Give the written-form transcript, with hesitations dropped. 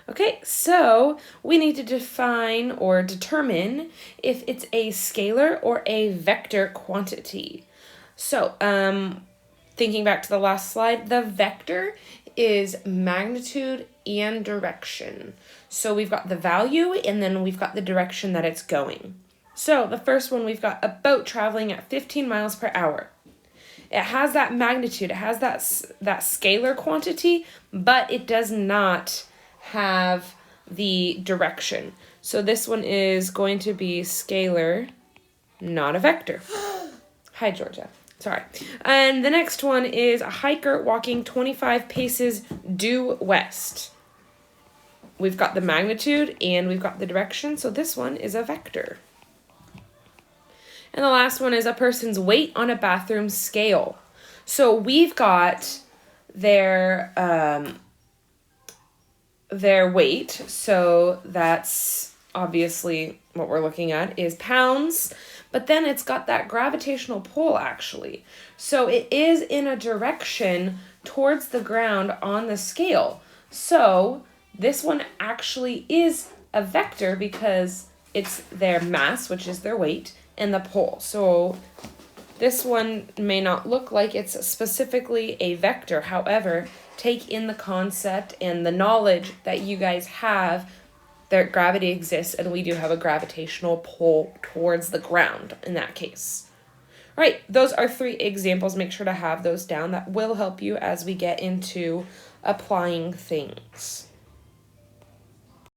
Okay, so we need to define or determine if it's a scalar or a vector quantity. So, thinking back to the last slide, the vector is magnitude and direction. So we've got the value and then we've got the direction that it's going. So the first one, we've got a boat traveling at 15 miles per hour. It has that magnitude, it has that scalar quantity, but it does not have the direction. So this one is going to be scalar, not a vector. Hi, Georgia. Sorry. And the next one is a hiker walking 25 paces due west. We've got the magnitude and we've got the direction, so this one is a vector. And the last one is a person's weight on a bathroom scale. So we've got their weight. So that's obviously what we're looking at is pounds. But then it's got that gravitational pull actually. So it is in a direction towards the ground on the scale. So this one actually is a vector because it's their mass, which is their weight, and the pull. So this one may not look like it's specifically a vector. However, take in the concept and the knowledge that you guys have that gravity exists and we do have a gravitational pull towards the ground in that case. All right, those are 3 examples. Make sure to have those down. That will help you as we get into applying things.